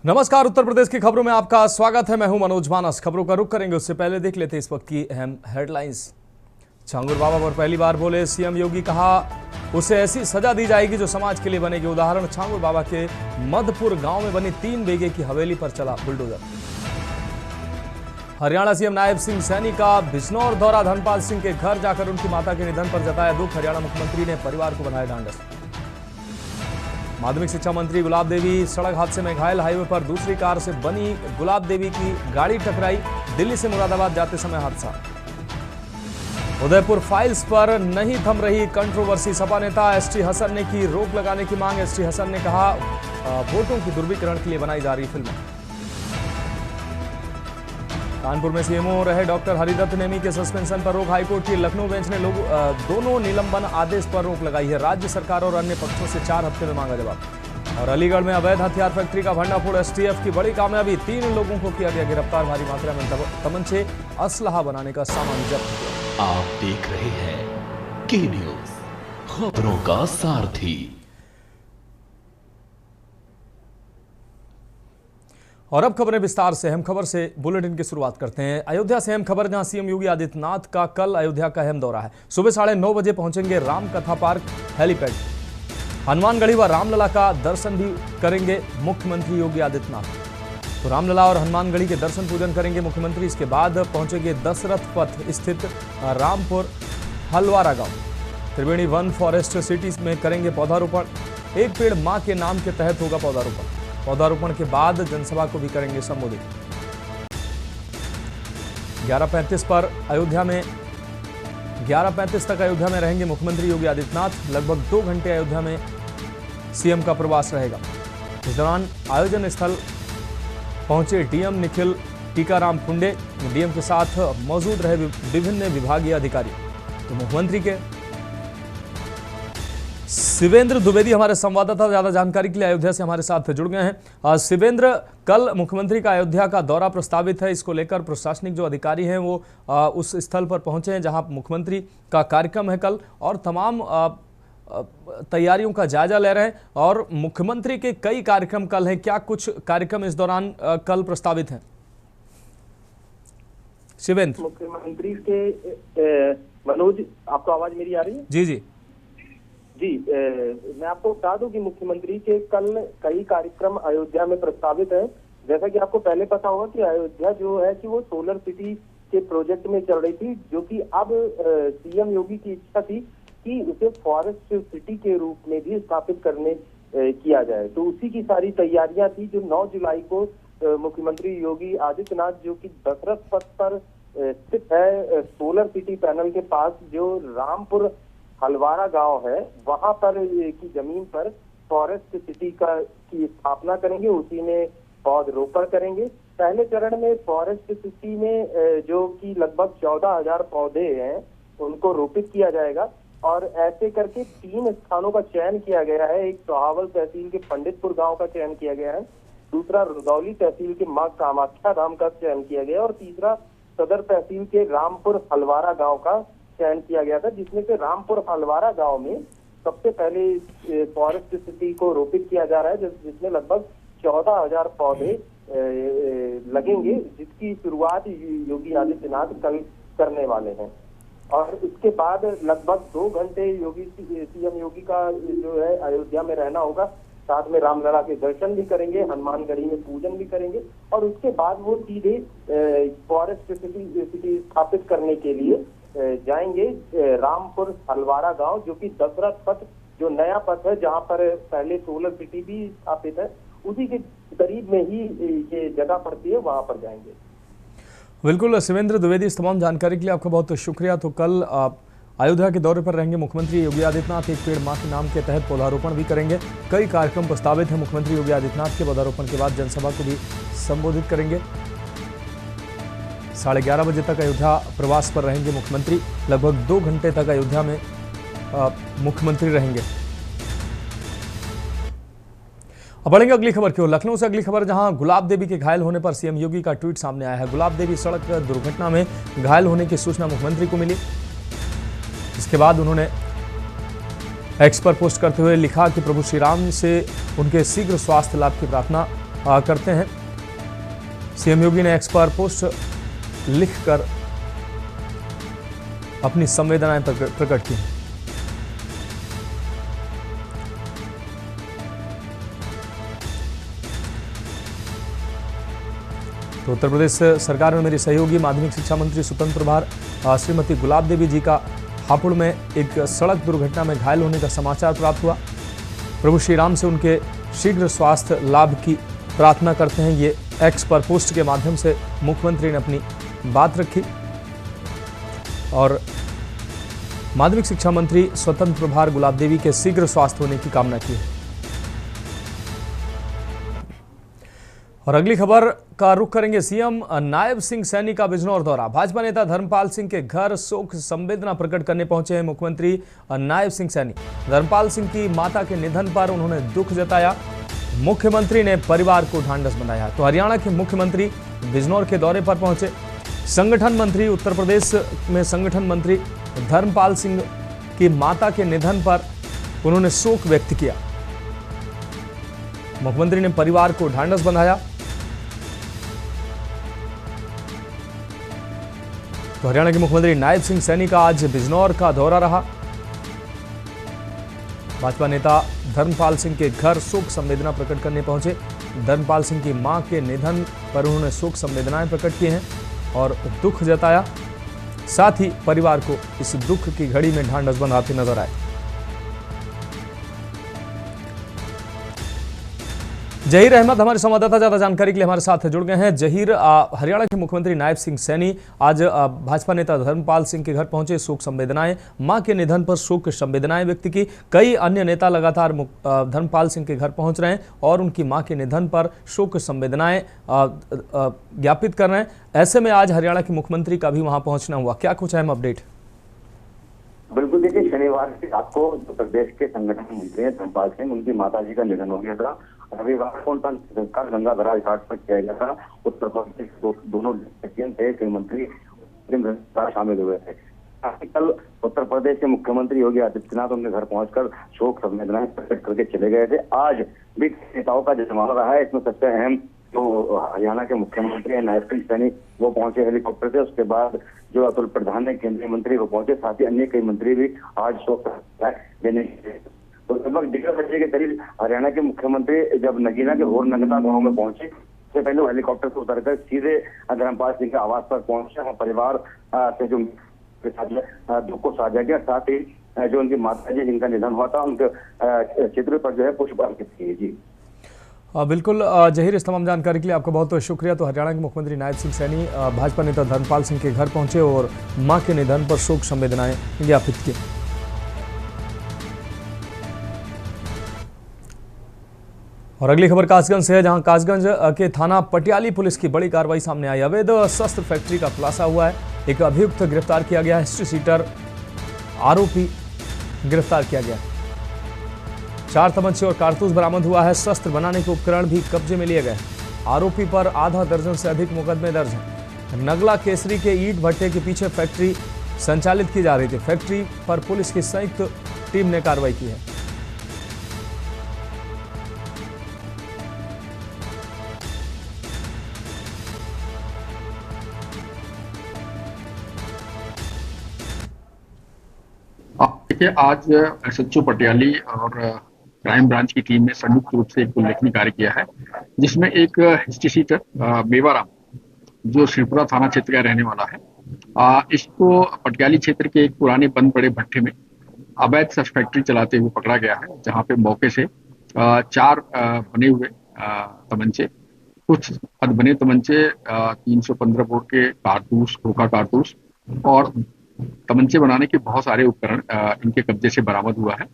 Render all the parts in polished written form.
नमस्कार, उत्तर प्रदेश की खबरों में आपका स्वागत है। मैं हूं मनोज मानस। खबरों का रुख करेंगे उससे पहले देख लेते हैं इस वक्त की अहम हेडलाइंस। छांगुर बाबा पर पहली बार बोले सीएम योगी, कहा उसे ऐसी सजा दी जाएगी जो समाज के लिए बनेगी। उदाहरण छांगुर बाबा के मधपुर गांव में बनी 3 बीघे की हवेली पर चला बुलडोजर। हरियाणा सीएम नायब सिंह सैनी का बिजनौर दौरा, धनपाल सिंह के घर जाकर उनकी माता के निधन पर जताया दुख। हरियाणा मुख्यमंत्री ने परिवार को बनाया ढांढस। माध्यमिक शिक्षा मंत्री गुलाब देवी सड़क हादसे में घायल, हाईवे पर दूसरी कार से बनी गुलाब देवी की गाड़ी टकराई, दिल्ली से मुरादाबाद जाते समय हादसा। उदयपुर फाइल्स पर नहीं थम रही कंट्रोवर्सी, सपा नेता एसटी हसन ने की रोक लगाने की मांग। एसटी हसन ने कहा वोटों की दुर्विकरण के लिए बनाई जा रही फिल्में। कानपुर में सीएमओ रहे डॉक्टर हरिदत्त नेमी के सस्पेंशन पर रोक, हाईकोर्ट की लखनऊ बेंच ने दोनों निलंबन आदेश पर रोक लगाई है। राज्य सरकार और अन्य पक्षों से 4 हफ्ते में मांगा जवाब। और अलीगढ़ में अवैध हथियार फैक्ट्री का भंडाफोड़, एसटीएफ की बड़ी कामयाबी, 3 लोगों को किया गया गिरफ्तार। भारी मात्रा में तमंचे असलहा बनाने का सामान जब्त किया। आप देख रहे हैं के न्यूज, खबरों का सारथी। और अब खबरें विस्तार से। अहम खबर से बुलेटिन की शुरुआत करते हैं। अयोध्या से अहम खबर, जहां सीएम योगी आदित्यनाथ का कल अयोध्या का अहम दौरा है। सुबह 9:30 बजे पहुंचेंगे राम कथा पार्क हेलीपैड। हनुमानगढ़ी व रामलला का दर्शन भी करेंगे मुख्यमंत्री योगी आदित्यनाथ। तो रामलला और हनुमानगढ़ी के दर्शन पूजन करेंगे मुख्यमंत्री। इसके बाद पहुंचेंगे दशरथ पथ स्थित रामपुर हलवारा गांव। त्रिवेणी वन फॉरेस्ट सिटी में करेंगे पौधारोपण। एक पेड़ मां के नाम के तहत होगा पौधारोपण। पौधारोपण के बाद जनसभा को भी करेंगे संबोधित। 11:35 पर अयोध्या में 11:35 तक अयोध्या में रहेंगे मुख्यमंत्री योगी आदित्यनाथ। लगभग 2 घंटे अयोध्या में सीएम का प्रवास रहेगा। इस दौरान आयोजन स्थल पहुंचे डीएम निखिल टीकाराम कुंडे। डीएम के साथ मौजूद रहे विभिन्न विभागीय अधिकारी। तो मुख्यमंत्री के शिवेंद्र द्विवेदी हमारे संवाददाता ज्यादा जानकारी के लिए अयोध्या से हमारे साथ जुड़ गए हैं। शिवेंद्र, कल मुख्यमंत्री का अयोध्या का दौरा प्रस्तावित है, इसको लेकर प्रशासनिक जो अधिकारी हैं वो उस स्थल पर पहुंचे हैं जहां मुख्यमंत्री का कार्यक्रम है कल, और तमाम तैयारियों का जायजा ले रहे हैं। और मुख्यमंत्री के कई कार्यक्रम कल हैं, क्या कुछ कार्यक्रम इस दौरान कल प्रस्तावित हैं? शिवेंद्र। मुख्यमंत्री के मनोज, आपको आवाज मेरी आ रही है? जी जी जी। मैं आपको बता दूं कि मुख्यमंत्री के कल कई कार्यक्रम अयोध्या में प्रस्तावित है। जैसा कि आपको पहले पता होगा कि अयोध्या जो है कि वो सोलर सिटी के प्रोजेक्ट में चल रही थी, जो कि अब सीएम योगी की इच्छा थी कि उसे फॉरेस्ट सिटी के रूप में भी स्थापित करने किया जाए। तो उसी की सारी तैयारियां थी, जो 9 जुलाई को मुख्यमंत्री योगी आदित्यनाथ, जो कि दशरथ पथ पर स्थित है सोलर सिटी पैनल के पास, जो रामपुर हलवारा गांव है, वहां पर की जमीन पर फॉरेस्ट सिटी की स्थापना करेंगे। उसी में पौधरोपण करेंगे। पहले चरण में फॉरेस्ट सिटी में जो कि लगभग 14,000 पौधे हैं उनको रोपित किया जाएगा। और ऐसे करके 3 स्थानों का चयन किया गया है। एक सोहावल तहसील के पंडितपुर गांव का चयन किया गया है, दूसरा रुदौली तहसील के मां कामाख्या धाम का चयन किया गया, और तीसरा सदर तहसील के रामपुर हलवारा गाँव का चयन किया गया था, जिसमें से रामपुर हलवारा गांव में सबसे पहले फॉरेस्ट सिटी को रोपित किया जा रहा है, जिसमें लगभग 14,000 पौधे लगेंगे, जिसकी शुरुआत योगी आदित्यनाथ कल करने वाले हैं। और इसके बाद लगभग 2 घंटे सीएम योगी का जो है अयोध्या में रहना होगा। साथ में रामलला के दर्शन भी करेंगे, हनुमानगढ़ी में पूजन भी करेंगे, और उसके बाद वो सीधे फॉरेस्ट सिटी स्थापित करने के लिए जाएंगे रामपुर हलवारा गांव, जो कि दशरथ पथ, जो नया पथ है जहां पर पहले सोलर सिटी भी स्थापित है, उसी के करीब में ही ये जगह पड़ती है, वहां पर जाएंगे। बिल्कुल शिवेंद्र द्विवेदी, इस तमाम जानकारी के लिए आपका बहुत शुक्रिया। तो कल अयोध्या के दौरे पर रहेंगे मुख्यमंत्री योगी आदित्यनाथ। एक पेड़ मां के नाम के तहत पौधारोपण भी करेंगे। कई कार्यक्रम प्रस्तावित हैं। मुख्यमंत्री योगी आदित्यनाथ के पौधारोपण के बाद जनसभा को भी संबोधित करेंगे। 11:30 बजे तक अयोध्या प्रवास पर रहेंगे मुख्यमंत्री। लगभग 2 घंटे तक अयोध्या में मुख्यमंत्री रहेंगे। अब बढ़ेंगे अगली खबर की ओर। लखनऊ से अगली खबर, जहां गुलाब देवी के घायल होने पर सीएम योगी का ट्वीट सामने आया है। गुलाब देवी सड़क दुर्घटना में घायल होने की सूचना मुख्यमंत्री को मिली। इसके बाद उन्होंने एक्स पर पोस्ट करते हुए लिखा कि प्रभु श्री राम से उनके शीघ्र स्वास्थ्य लाभ की प्रार्थना। करते हैं। सीएम योगी ने एक्स पर पोस्ट लिखकर अपनी संवेदनाएं प्रकट की। तो उत्तर प्रदेश सरकार में मेरी सहयोगी माध्यमिक शिक्षा मंत्री स्वतंत्र प्रभार श्रीमती गुलाब देवी जी का हापुड़ में एक सड़क दुर्घटना में घायल होने का समाचार प्राप्त हुआ। प्रभु श्री राम से उनके शीघ्र स्वास्थ्य लाभ की प्रार्थना करते हैं। ये एक्स पर पोस्ट के माध्यम से मुख्यमंत्री ने अपनी बात रखी और माध्यमिक शिक्षा मंत्री स्वतंत्र प्रभार गुलाब देवी के शीघ्र स्वास्थ्य होने की कामना की। और अगली खबर का रुख करेंगे। सीएम नायब सिंह सैनी का बिजनौर दौरा। भाजपा नेता धर्मपाल सिंह के घर शोक संवेदना प्रकट करने पहुंचे हैं मुख्यमंत्री नायब सिंह सैनी। धर्मपाल सिंह की माता के निधन पर उन्होंने दुख जताया। मुख्यमंत्री ने परिवार को ढांढस बंधाया। तो हरियाणा के मुख्यमंत्री बिजनौर के दौरे पर पहुंचे। संगठन मंत्री उत्तर प्रदेश में संगठन मंत्री धर्मपाल सिंह की माता के निधन पर उन्होंने शोक व्यक्त किया। मुख्यमंत्री ने परिवार को ढांढस बंधाया। तो हरियाणा के मुख्यमंत्री नायब सिंह सैनी का आज बिजनौर का दौरा रहा। भाजपा नेता धर्मपाल सिंह के घर शोक संवेदना प्रकट करने पहुंचे। धर्मपाल सिंह की मां के निधन पर उन्होंने शोक संवेदनाएं प्रकट की हैं और दुख जताया। साथ ही परिवार को इस दुख की घड़ी में ढांढस बंधाते नजर आए। जहीर अहमद हमारे संवाददाता ज्यादा जानकारी के लिए हमारे साथ जुड़ गए हैं। जहीर, हरियाणा के मुख्यमंत्री नायब सिंह सैनी आज भाजपा नेता धर्मपाल सिंह के घर पहुंचे। शोक संवेदनाएं, मां के निधन पर शोक संवेदनाएं व्यक्त की। कई अन्य नेता लगातार धर्मपाल सिंह के घर पहुंच रहे हैं और उनकी मां के निधन पर शोक संवेदनाएं ज्ञापित कर रहे हैं। ऐसे में आज हरियाणा के मुख्यमंत्री का भी वहां पहुंचना हुआ। क्या कुछ अहम अपडेट? बिल्कुल, देखिए, शनिवार की रात को उत्तर प्रदेश के संगठन मंत्री धर्मपाल सिंह, उनकी माताजी का निधन हो गया था। रविवार को उनका संस्कार गंगा बराज घाट पर किया गया था। उत्तर प्रदेश दोनों थे, कई मंत्री शामिल हुए थे। कल उत्तर प्रदेश के मुख्यमंत्री योगी आदित्यनाथ उनके घर पहुंचकर शोक संवेदनाएं प्रकट करके चले गए थे। आज भी नेताओं का जमावड़ा रहा है। इसमें सबसे अहम जो हरियाणा के मुख्यमंत्री नायब सिंह सैनी वो पहुंचे हेलीकॉप्टर से। उसके बाद जो अतुल प्रधान है केंद्रीय मंत्री वो पहुंचे। साथ ही अन्य कई मंत्री भी आज शोक देने तो लगभग 1:30 बजे के करीब हरियाणा के मुख्यमंत्री जब नगीना के होर नगता गांव में पहुंचे, उससे पहले वो हेलीकॉप्टर से उतरकर सीधे धर्मपाल सिंह के आवास पर पहुंचे। वहाँ परिवार से जो दुख को साझा किया। साथ ही जो उनकी माता जी जिनका निधन हुआ था उनके चित्र पर जो है पुष्प अर्पित किए। जी बिल्कुल जहीर, इस तमाम जानकारी के लिए आपका बहुत बहुत शुक्रिया। तो हरियाणा के मुख्यमंत्री नायब सिंह सैनी भाजपा नेता धर्मपाल सिंह के घर पहुंचे और मां के निधन पर शोक संवेदनाएं ज्ञापित की। और अगली खबर कासगंज से है, जहां कासगंज के थाना पटियाली पुलिस की बड़ी कार्रवाई सामने आई। अवैध शस्त्र फैक्ट्री का खुलासा हुआ है। एक अभियुक्त गिरफ्तार किया गया है। हिस्ट्री सीटर आरोपी गिरफ्तार किया गया है। 4 तमंचे और कारतूस बरामद हुआ है। शस्त्र बनाने के उपकरण भी कब्जे में लिए गए। आरोपी पर आधा दर्जन से अधिक मुकदमे दर्ज हैं। नगला केसरी के ईंट भट्टे के पीछे फैक्ट्री संचालित की जा रही थी। फैक्ट्री पर पुलिस की संयुक्त टीम ने कार्रवाई की है। देखिए, आज एसएचओ पटियाली और क्राइम ब्रांच की टीम ने संयुक्त रूप से एक उल्लेखनीय कार्य किया है, जिसमें एक हिस्ट्री सीटर मेवाराम, जो श्रीपुरा थाना क्षेत्र का रहने वाला है, इसको पटियाली क्षेत्र के एक पुराने बंद पड़े भट्टे में अवैध शस्त्र फैक्ट्री चलाते हुए पकड़ा गया है। जहां पे मौके से 4 बने हुए तमंचे, कुछ अधबने तमंचे, 315 बोर के कारतूस, खोखा कारतूस और तमंचे बनाने के बहुत सारे उपकरण इनके कब्जे से बरामद हुआ है।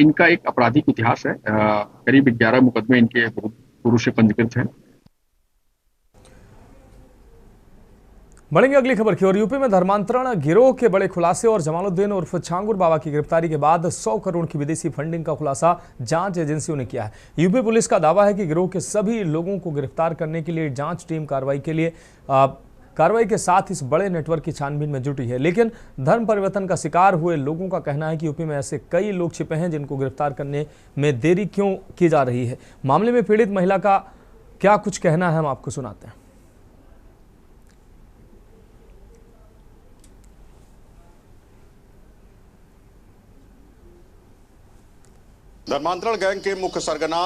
इनका एक आपराधिक इतिहास है। करीब 11 मुकदमे इनके पूर्व से पंजीकृत हैं। बढ़ेंगे अगली खबर की ओर। यूपी में धर्मांतरण गिरोह के बड़े खुलासे और जमालुद्दीन उर्फ छांगुर बाबा की गिरफ्तारी के बाद 100 करोड़ की विदेशी फंडिंग का खुलासा जांच एजेंसियों ने किया है। यूपी पुलिस का दावा है कि गिरोह के सभी लोगों को गिरफ्तार करने के लिए जांच टीम कार्रवाई के साथ इस बड़े नेटवर्क की छानबीन में जुटी है। लेकिन धर्म परिवर्तन का शिकार हुए लोगों का कहना है कि यूपी में ऐसे कई लोग छिपे हैं जिनको गिरफ्तार करने में देरी क्यों की जा रही है। मामले में पीड़ित महिला का क्या कुछ कहना है हम आपको सुनाते हैं। धर्मांतरण गैंग के मुख्य सरगना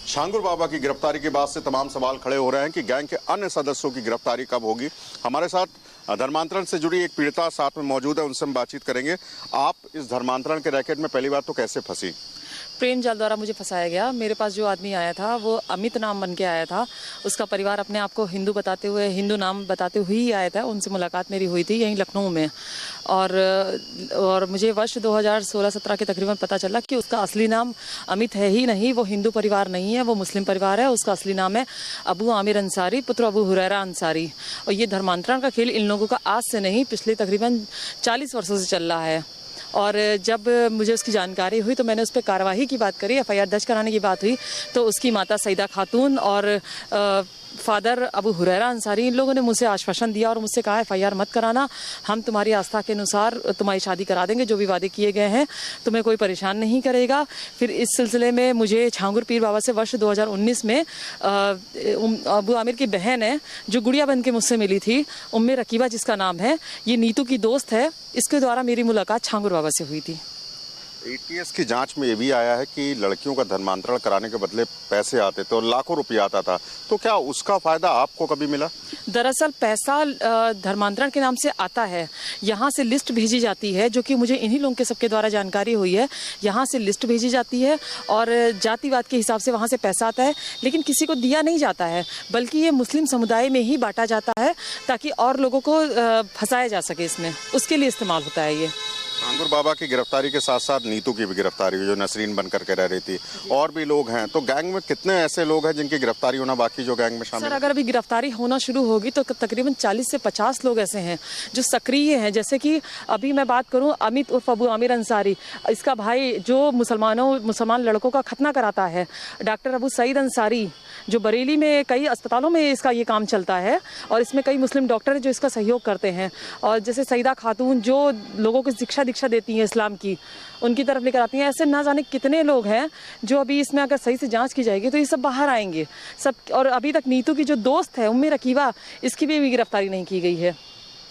छांगुर बाबा की गिरफ्तारी के बाद से तमाम सवाल खड़े हो रहे हैं कि गैंग के अन्य सदस्यों की गिरफ्तारी कब होगी। हमारे साथ धर्मांतरण से जुड़ी एक पीड़िता साथ में मौजूद है, उनसे हम बातचीत करेंगे। आप इस धर्मांतरण के रैकेट में पहली बार तो कैसे फंसी? प्रेम जाल द्वारा मुझे फंसाया गया। मेरे पास जो आदमी आया था वो अमित नाम बन के आया था। उसका परिवार अपने आप को हिंदू बताते हुए, हिंदू नाम बताते हुए ही आया था। उनसे मुलाकात मेरी हुई थी यहीं लखनऊ में, और मुझे वर्ष 2016-17 के तकरीबन पता चला कि उसका असली नाम अमित है ही नहीं, वो हिंदू परिवार नहीं है, वो मुस्लिम परिवार है। उसका असली नाम है अबू आमिर अंसारी, पुत्र अबू हुरैरा अंसारी। और ये धर्मांतरण का खेल इन लोगों का आज से नहीं, पिछले तकरीबन 40 वर्षों से चल रहा है। और जब मुझे उसकी जानकारी हुई तो मैंने उस पर कार्रवाई की बात करी, एफआईआर दर्ज कराने की बात हुई, तो उसकी माता सईदा खातून और फादर अबू हुरैरा अंसारी, इन लोगों ने मुझसे आश्वासन दिया और मुझसे कहा एफआईआर मत कराना, हम तुम्हारी आस्था के अनुसार तुम्हारी शादी करा देंगे, जो भी वादे किए गए हैं तुम्हें कोई परेशान नहीं करेगा। फिर इस सिलसिले में मुझे छांगुर पीर बाबा से वर्ष 2019 में अबू आमिर की बहन है जो गुड़िया बन के मुझसे मिली थी, उम्मे रकीबा जिसका नाम है, ये नीतू की दोस्त है, इसके द्वारा मेरी मुलाकात छांगुर बाबा से हुई थी। एटीएस की जांच में ये भी आया है कि लड़कियों का धर्मांतरण कराने के बदले पैसे आते थे और लाखों रुपया आता था, तो क्या उसका फायदा आपको कभी मिला? दरअसल पैसा धर्मांतरण के नाम से आता है, यहाँ से लिस्ट भेजी जाती है, जो कि मुझे इन्हीं लोगों के सबके द्वारा जानकारी हुई है। यहाँ से लिस्ट भेजी जाती है और जातिवाद के हिसाब से वहाँ से पैसा आता है, लेकिन किसी को दिया नहीं जाता है, बल्कि ये मुस्लिम समुदाय में ही बांटा जाता है ताकि और लोगों को फंसाया जा सके, इसमें उसके लिए इस्तेमाल होता है ये। छांगुर बाबा की गिरफ्तारी के साथ साथ नीतू की भी गिरफ्तारी हुई, जो नसरीन बनकर के रह रही थी, और भी लोग हैं, तो गैंग में कितने ऐसे लोग हैं जिनकी गिरफ्तारी होना बाकी जो गैंग में शामिल? सर, अगर अभी गिरफ्तारी होना शुरू होगी तो तकरीबन 40 से 50 लोग ऐसे हैं जो सक्रिय हैं। जैसे कि अभी मैं बात करूं अमित उर्फ अबू आमिर अंसारी, इसका भाई जो मुसलमान लड़कों का खतना कराता है, डॉक्टर अबू सईद अंसारी जो बरेली में कई अस्पतालों में इसका ये काम चलता है, और इसमें कई मुस्लिम डॉक्टर हैं जो इसका सहयोग करते हैं, और जैसे सईदा खातून जो लोगों को दीक्षा देती हैं इस्लाम की, उनकी तरफ लेकर आती हैं। ऐसे ना जाने कितने लोग हैं जो अभी इसमें अगर सही से जांच की जाएगी तो ये सब बाहर आएंगे सब। और अभी तक नीतू की जो दोस्त है उम्मे रकीबा, इसकी भी गिरफ्तारी नहीं की गई है।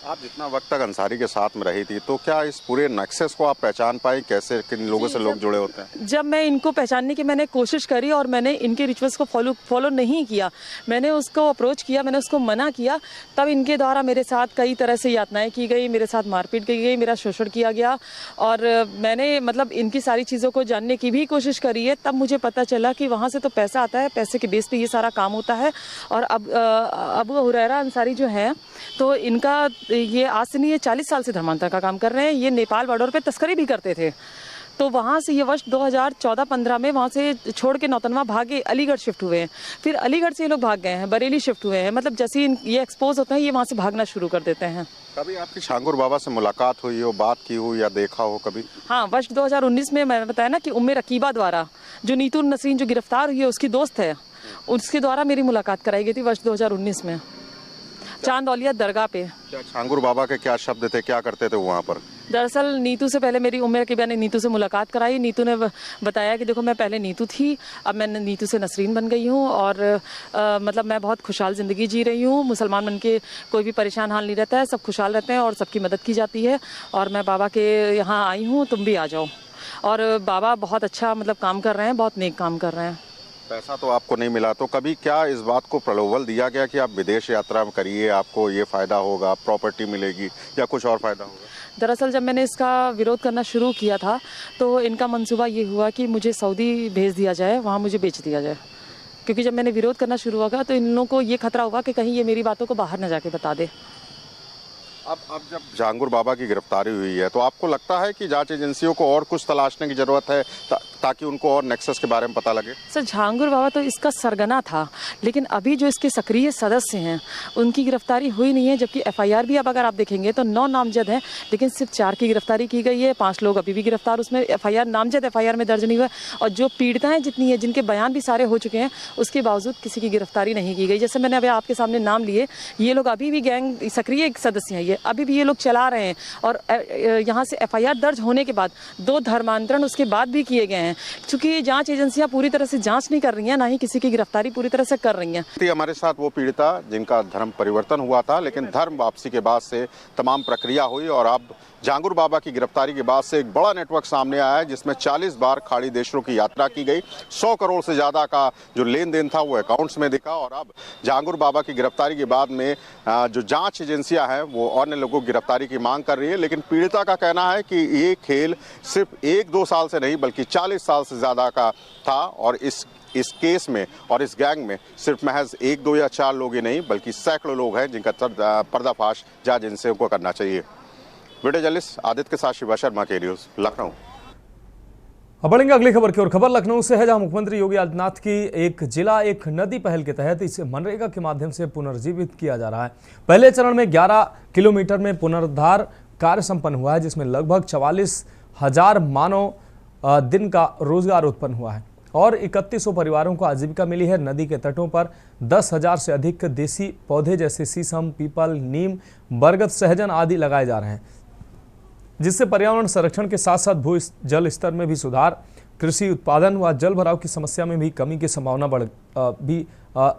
आप जितना वक्त तक अंसारी के साथ में रही थी, तो क्या इस पूरे नक्सस को आप पहचान पाई, कैसे किन लोगों से लोग जुड़े होते हैं? जब मैं इनको पहचानने की मैंने कोशिश करी और मैंने इनके रिचुअल्स को फॉलो नहीं किया, मैंने उसको अप्रोच किया, मैंने उसको मना किया, तब इनके द्वारा मेरे साथ कई तरह से यातनाएं की गई, मेरे साथ मारपीट की गई, मेरा शोषण किया गया, और मैंने मतलब इनकी सारी चीज़ों को जानने की भी कोशिश करी है। तब मुझे पता चला कि वहाँ से तो पैसा आता है, पैसे के बेस पे ये सारा काम होता है। और अब अबू हुरैरा अंसारी जो है, तो इनका ये आज से नहीं, ये 40 साल से धर्मांतरण का काम कर रहे हैं। ये नेपाल बॉर्डर पे तस्करी भी करते थे, तो वहाँ से ये वर्ष 2014-15 में वहाँ से छोड़ के नौतनवा भागे, अलीगढ़ शिफ्ट हुए हैं। फिर अलीगढ़ से ये लोग भाग गए हैं, बरेली शिफ्ट हुए हैं। मतलब जैसे ही ये एक्सपोज होते हैं, ये वहाँ से भागना शुरू कर देते हैं। कभी आपकी छांगुर बाबा से मुलाकात हुई हो, बात की हो या देखा हो कभी? हाँ, वर्ष 2019 में मैंने बताया ना कि उम्मे रकीबा द्वारा, जो नीतू नसरीन जो गिरफ्तार हुई है उसकी दोस्त है, उसके द्वारा मेरी मुलाकात कराई गई थी वर्ष 2019 में चांदौलिया दरगाह पे। क्या छांगुर बाबा के क्या शब्द थे, क्या करते थे वहाँ पर? दरअसल नीतू से पहले मेरी उम्र की बहन ने नीतू से मुलाकात कराई। नीतू ने बताया कि देखो, मैं पहले नीतू थी, अब मैं नीतू से नसरीन बन गई हूँ, और मतलब मैं बहुत खुशहाल ज़िंदगी जी रही हूँ। मुसलमान बन के कोई भी परेशान हाल नहीं रहता है, सब खुशहाल रहते हैं और सबकी मदद की जाती है। और मैं बाबा के यहाँ आई हूँ, तुम भी आ जाओ। और बाबा बहुत अच्छा मतलब काम कर रहे हैं, बहुत नेक काम कर रहे हैं। पैसा तो आपको नहीं मिला, तो कभी क्या इस बात को प्रलोभन दिया गया कि आप विदेश यात्रा करिए, आपको ये फ़ायदा होगा, प्रॉपर्टी मिलेगी, या कुछ और फ़ायदा होगा? दरअसल जब मैंने इसका विरोध करना शुरू किया था तो इनका मंसूबा ये हुआ कि मुझे सऊदी भेज दिया जाए, वहाँ मुझे बेच दिया जाए। क्योंकि जब मैंने विरोध करना शुरू हुआ तो इन लोगों को ये खतरा हुआ कि कहीं ये मेरी बातों को बाहर न जाके बता दे। अब जब छांगुर बाबा की गिरफ्तारी हुई है, तो आपको लगता है कि जांच एजेंसियों को और कुछ तलाशने की ज़रूरत है ताकि उनको और नेक्सस के बारे में पता लगे? सर, छांगुर बाबा तो इसका सरगना था, लेकिन अभी जो इसके सक्रिय सदस्य हैं उनकी गिरफ्तारी हुई नहीं है। जबकि एफआईआर भी अब अगर आप देखेंगे तो 9 नामजद हैं, लेकिन सिर्फ 4 की गिरफ्तारी की गई है। 5 लोग अभी भी गिरफ्तार उसमें नामजद एफआईआर में दर्ज नहीं हुआ। और जो पीड़िताएँ जितनी है, जिनके बयान भी सारे हो चुके हैं, उसके बावजूद किसी की गिरफ्तारी नहीं की गई। जैसे मैंने अभी आपके सामने नाम लिए, ये लोग अभी भी गैंग सक्रिय सदस्य हैं, ये अभी भी ये लोग चला रहे हैं। और यहाँ से एफआईआर दर्ज होने के बाद 2 धर्मांतरण उसके बाद भी किए गए हैं। हैं, क्योंकि जांच एजेंसियां पूरी तरह से जांच नहीं कर रही हैं, ना ही किसी की गिरफ्तारी पूरी तरह से कर रही हैं। हमारे साथ वो पीड़िता जिनका धर्म परिवर्तन हुआ था, लेकिन धर्म वापसी के बाद से तमाम प्रक्रिया हुई और अब झांगुर बाबा की गिरफ्तारी के बाद से एक बड़ा नेटवर्क सामने आया है जिसमें 40 बार खाड़ी देशों की यात्रा की गई। 100 करोड़ से ज्यादा का जो लेन देन था वो अकाउंट्स में दिखा और अब झांगुर बाबा की गिरफ्तारी के बाद में जो जांच एजेंसियां हैं वो अन्य लोगों की गिरफ्तारी की मांग कर रही है। लेकिन पीड़िता का कहना है कि ये खेल सिर्फ 1-2 साल से नहीं बल्कि 40 साल से ज्यादा का था और इस केस में और इस गैंग में सिर्फ महज 1, 2 या 4 लोग ही नहीं बल्कि सैकड़ों लोग हैं जिनका पर्दाफाश जांच एजेंसियों को करना चाहिए। वीडियो जर्नलिस्ट आदित्य के साथ शिवा शर्मा के न्यूज लखनऊ। अब बढ़ेंगे अगली खबर की ओर। खबर लखनऊ से है, जहां मुख्यमंत्री योगी आदित्यनाथ की एक जिला एक नदी पहल के तहत इसे मनरेगा के माध्यम से पुनर्जीवित किया जा रहा है। पहले चरण में 11 किलोमीटर में पुनरुद्धार कार्य संपन्न हुआ है, जिसमें लगभग 44,000 मानव दिन का रोजगार उत्पन्न हुआ है और 3100 परिवारों को आजीविका मिली है। नदी के तटों पर 10,000 से अधिक देसी पौधे जैसे शीशम, पीपल, नीम, बरगद, सहजन आदि लगाए जा रहे हैं, जिससे पर्यावरण संरक्षण के साथ साथ भू जल स्तर में भी सुधार, कृषि उत्पादन व जल भराव की समस्या में भी कमी की संभावना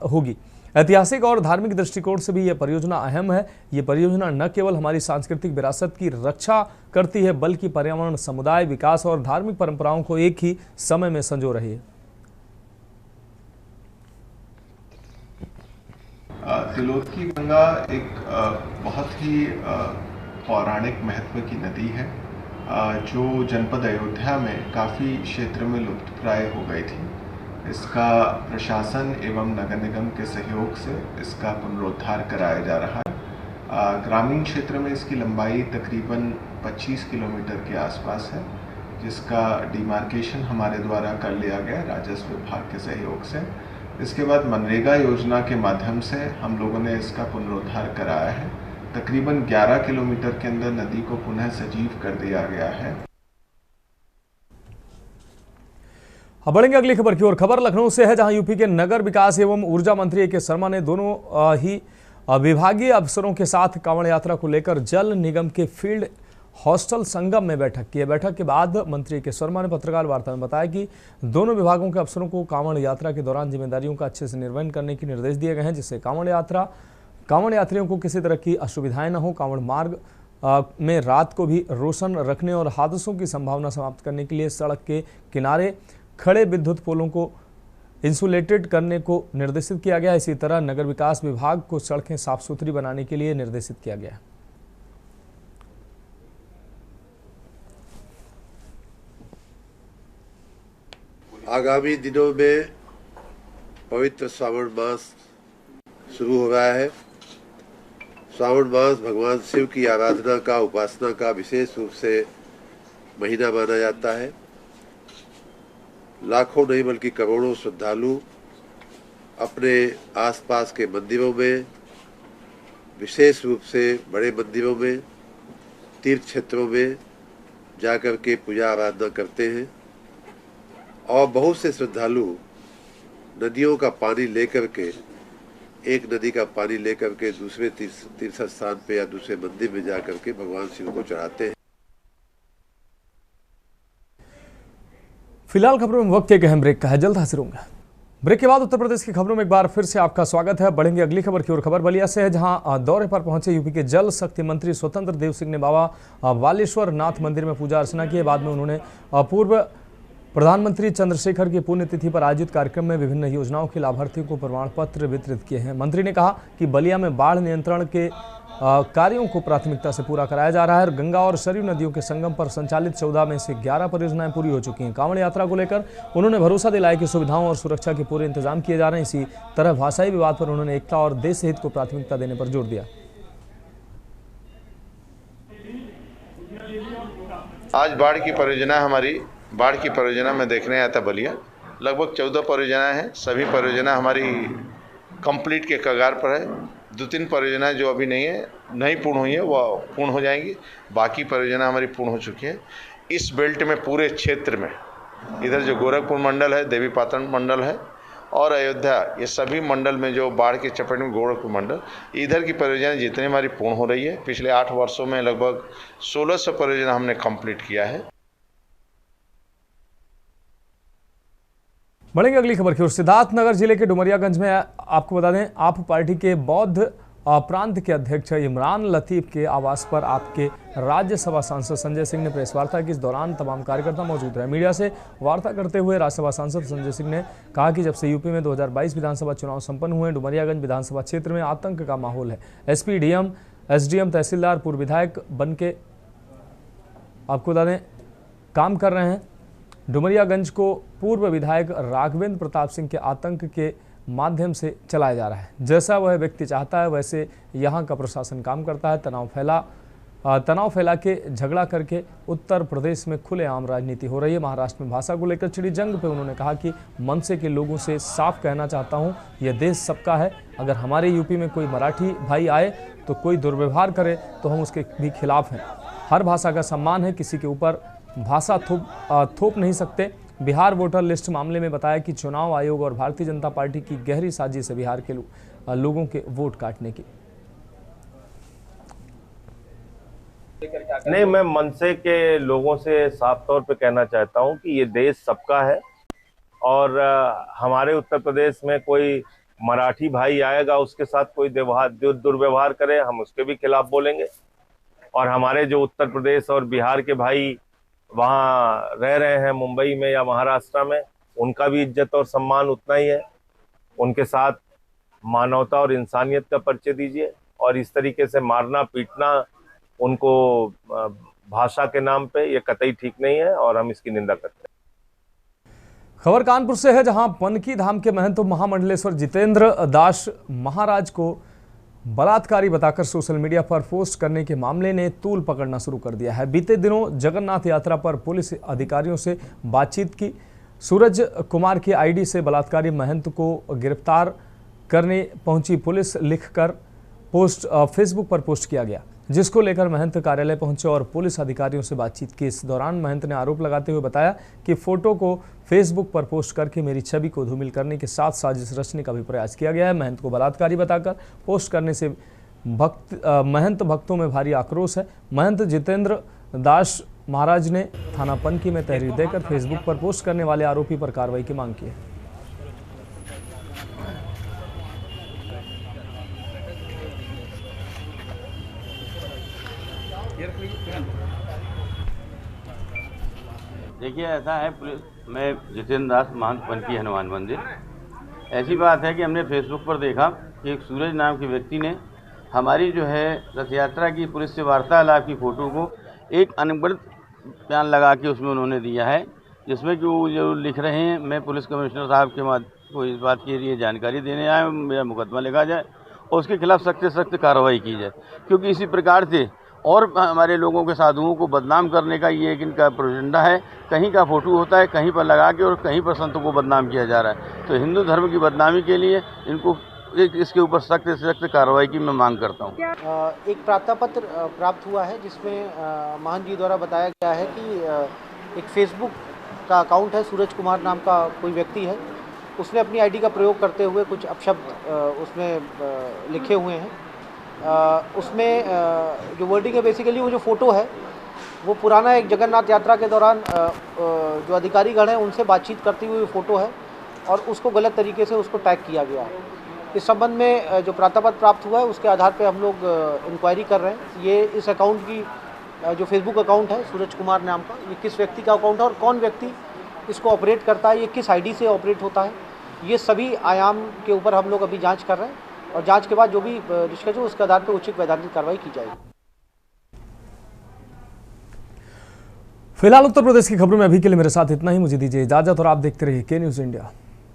होगी। ऐतिहासिक और धार्मिक दृष्टिकोण से भी यह परियोजना अहम है। ये परियोजना न केवल हमारी सांस्कृतिक विरासत की रक्षा करती है बल्कि पर्यावरण, समुदाय विकास और धार्मिक परंपराओं को एक ही समय में संजो रही है। तिलोत्तमा की गंगा एक बहुत ही पौराणिक महत्व की नदी है जो जनपद अयोध्या में काफ़ी क्षेत्र में लुप्तप्राय हो गई थी। इसका प्रशासन एवं नगर निगम के सहयोग से इसका पुनरुद्धार कराया जा रहा है। ग्रामीण क्षेत्र में इसकी लंबाई तकरीबन 25 किलोमीटर के आसपास है, जिसका डिमार्केशन हमारे द्वारा कर लिया गया राजस्व विभाग के सहयोग से। इसके बाद मनरेगा योजना के माध्यम से हम लोगों ने इसका पुनरुद्धार कराया है। तकरीबन 11 किलोमीटर के अंदर नदी को पुनः सजीव कर दिया गया है। अब बढ़ेंगे अगली खबर की ओर। खबर लखनऊ से है, जहां यूपी के नगर विकास एवं ऊर्जा मंत्री ए.के. शर्मा ने दोनों ही विभागीय अफसरों के साथ कांवड़ यात्रा को लेकर जल निगम के फील्ड हॉस्टल संगम में बैठक की है। बैठक के बाद मंत्री ए.के. शर्मा ने पत्रकार वार्ता में बताया कि दोनों विभागों के अफसरों को कांवड़ यात्रा के दौरान जिम्मेदारियों का अच्छे से निर्वहन करने के निर्देश दिए गए हैं, जिससे कांवड़ यात्रियों को किसी तरह की असुविधाएं न हो। कांवड़ मार्ग में रात को भी रोशन रखने और हादसों की संभावना समाप्त करने के लिए सड़क के किनारे खड़े विद्युत पोलों को इंसुलेटेड करने को निर्देशित किया गया। इसी तरह नगर विकास विभाग को सड़कें साफ सुथरी बनाने के लिए निर्देशित किया गया है। आगामी दिनों में पवित्र श्रावण मास शुरू हो रहा है। श्रावण मास भगवान शिव की आराधना का, उपासना का विशेष रूप से महीना माना जाता है। लाखों नहीं बल्कि करोड़ों श्रद्धालु अपने आसपास के मंदिरों में, विशेष रूप से बड़े मंदिरों में, तीर्थ क्षेत्रों में जाकर के पूजा आराधना करते हैं और बहुत से श्रद्धालु नदियों का पानी लेकर के, एक नदी का पानी लेकर के दूसरे तीर्थ स्थान पे या दूसरे मंदिर में जाकर के भगवान शिव को चढ़ाते हैं। फिलहाल खबरों में वक्त एक अहम ब्रेक का है, जल्द हाजिर होंगे। ब्रेक के बाद उत्तर प्रदेश की खबरों में एक बार फिर से आपका स्वागत है। बढ़ेंगे अगली खबर की ओर। खबर बलिया से है, जहां दौरे पर पहुंचे यूपी के जल शक्ति मंत्री स्वतंत्र देव सिंह ने बाबा बालेश्वर नाथ मंदिर में पूजा अर्चना की। बाद में उन्होंने पूर्व प्रधानमंत्री चंद्रशेखर की पुण्यतिथि पर आयोजित कार्यक्रम में विभिन्न योजनाओं के लाभार्थियों को प्रमाण पत्र वितरित किए हैं। मंत्री ने कहा कि बलिया में बाढ़ नियंत्रण के कार्यों को प्राथमिकता से पूरा कराया जा रहा है। गंगा और सरयू नदियों के संगम पर संचालित 14 में से 11 परियोजनाएं पूरी हो चुकी हैं। कांवड़ यात्रा को लेकर उन्होंने भरोसा दिलाया कि सुविधाओं और सुरक्षा के पूरे इंतजाम किए जा रहे हैं। इसी तरह भाषाई विवाद पर उन्होंने एकता और देश हित को प्राथमिकता देने पर जोर दिया। आज बाढ़ की परियोजना में देखने आया था बलिया। लगभग 14 परियोजनाएं हैं। सभी परियोजना हमारी कंप्लीट के कगार पर है। 2-3 परियोजनाएं जो अभी नहीं पूर्ण हुई है वह पूर्ण हो जाएंगी। बाकी परियोजना हमारी पूर्ण हो चुकी है। इस बेल्ट में पूरे क्षेत्र में इधर जो गोरखपुर मंडल है, देवीपाटन मंडल है और अयोध्या, ये सभी मंडल में जो बाढ़ के चपेट में गोरखपुर मंडल, इधर की परियोजनाएं जितनी हमारी पूर्ण हो रही है। पिछले 8 वर्षों में लगभग 1600 परियोजना हमने कंप्लीट किया है। बढ़ेंगे अगली खबर की ओर। सिद्धार्थनगर जिले के डुमरियागंज में आपको बता दें, आप पार्टी के बौद्ध प्रांत के अध्यक्ष इमरान लतीफ के आवास पर आपके राज्यसभा सांसद संजय सिंह ने प्रेस वार्ता की। इस दौरान तमाम कार्यकर्ता मौजूद रहे। मीडिया से वार्ता करते हुए राज्यसभा सांसद संजय सिंह ने कहा कि जब से यूपी में 2022 विधानसभा चुनाव संपन्न हुए, डुमरियागंज विधानसभा क्षेत्र में आतंक का माहौल है। एसपी, डीएम, एसडीएम, तहसीलदार पूर्व विधायक बन के आपको बता दें काम कर रहे हैं। डुमरियागंज को पूर्व विधायक राघवेंद्र प्रताप सिंह के आतंक के माध्यम से चलाया जा रहा है। जैसा वह व्यक्ति चाहता है वैसे यहाँ का प्रशासन काम करता है। तनाव फैला के झगड़ा करके उत्तर प्रदेश में खुलेआम राजनीति हो रही है। महाराष्ट्र में भाषा को लेकर छिड़ी जंग पे उन्होंने कहा कि मनसे के लोगों से साफ कहना चाहता हूँ, यह देश सबका है। अगर हमारे यूपी में कोई मराठी भाई आए तो कोई दुर्व्यवहार करे तो हम उसके भी खिलाफ हैं। हर भाषा का सम्मान है, किसी के ऊपर भाषा थोप नहीं सकते। बिहार वोटर लिस्ट मामले में बताया कि चुनाव आयोग और भारतीय जनता पार्टी की गहरी साजिश है बिहार के लोगों के वोट काटने की। नहीं, मैं मनसे के लोगों से साफ तौर पे कहना चाहता हूं कि ये देश सबका है और हमारे उत्तर प्रदेश में कोई मराठी भाई आएगा, उसके साथ कोई दुर्व्यवहार करे, हम उसके भी खिलाफ बोलेंगे। और हमारे जो उत्तर प्रदेश और बिहार के भाई वहाँ रह रहे हैं, मुंबई में या महाराष्ट्र में, उनका भी इज्जत और सम्मान उतना ही है। उनके साथ मानवता और इंसानियत का परिचय दीजिए। और इस तरीके से मारना पीटना उनको भाषा के नाम पे, ये कतई ठीक नहीं है और हम इसकी निंदा करते हैं। खबर कानपुर से है, जहां पनकी धाम के महंत महामंडलेश्वर जितेंद्र दास महाराज को बलात्कारी बताकर सोशल मीडिया पर पोस्ट करने के मामले ने तूल पकड़ना शुरू कर दिया है। बीते दिनों जगन्नाथ यात्रा पर पुलिस अधिकारियों से बातचीत की। सूरज कुमार की आईडी से बलात्कारी महंत को गिरफ्तार करने पहुंची पुलिस लिखकर पोस्ट फेसबुक पर पोस्ट किया गया, जिसको लेकर महंत कार्यालय पहुंचे और पुलिस अधिकारियों से बातचीत की। इस दौरान महंत ने आरोप लगाते हुए बताया कि फोटो को फेसबुक पर पोस्ट करके मेरी छवि को धूमिल करने के साथ साजिश रचने का भी प्रयास किया गया है। महंत को बलात्कारी बताकर पोस्ट करने से महंत भक्तों में भारी आक्रोश है। महंत जितेंद्र दास महाराज ने थाना पनकी में तहरीर देकर फेसबुक पर पोस्ट करने वाले आरोपी पर कार्रवाई की मांग की है। देखिए, ऐसा है, मैं जितेंद्र दास महंत पनकी हनुमान मंदिर। ऐसी बात है कि हमने फेसबुक पर देखा कि एक सूरज नाम के व्यक्ति ने हमारी जो है रथ यात्रा की पुलिस से वार्तालाप की फ़ोटो को एक अनवरत बयान लगा के उसमें उन्होंने दिया है, जिसमें कि वो जो लिख रहे हैं, मैं पुलिस कमिश्नर साहब के को इस बात के लिए जानकारी देने आया हूँ, मेरा मुकदमा लिखा जाए और उसके खिलाफ सख्त से सख्त कार्रवाई की जाए। क्योंकि इसी प्रकार से और हमारे लोगों के साधुओं को बदनाम करने का ये एक इनका प्रोजेंडा है। कहीं का फोटो होता है कहीं पर लगा के और कहीं पर संतों को बदनाम किया जा रहा है। तो हिंदू धर्म की बदनामी के लिए इनको इसके ऊपर सख्त से सख्त कार्रवाई की मैं मांग करता हूँ। एक प्रार्थना पत्र प्राप्त हुआ है जिसमें महंत जी द्वारा बताया गया है कि एक फेसबुक का अकाउंट है, सूरज कुमार नाम का कोई व्यक्ति है, उसने अपनी आईडी का प्रयोग करते हुए कुछ अपशब्द उसमें लिखे हुए हैं। उसमें जो वर्डिंग है, बेसिकली वो जो फ़ोटो है वो पुराना एक जगन्नाथ यात्रा के दौरान जो अधिकारीगण हैं उनसे बातचीत करती हुई फ़ोटो है और उसको गलत तरीके से उसको टैग किया गया है। इस संबंध में जो प्रार्थना पत्र प्राप्त हुआ है उसके आधार पे हम लोग इंक्वायरी कर रहे हैं। ये इस अकाउंट की जो फेसबुक अकाउंट है सूरज कुमार नाम का, ये किस व्यक्ति का अकाउंट है और कौन व्यक्ति इसको ऑपरेट करता है, ये किस आईडी से ऑपरेट होता है, ये सभी आयाम के ऊपर हम लोग अभी जाँच कर रहे हैं और जांच के बाद जो भी निष्कर्ष हो उसके आधार पर उचित वैधानिक कार्रवाई की जाएगी। फिलहाल उत्तर प्रदेश की खबरों में अभी के लिए मेरे साथ इतना ही। मुझे दीजिए इजाजत और आप देखते रहिए के न्यूज़ इंडिया।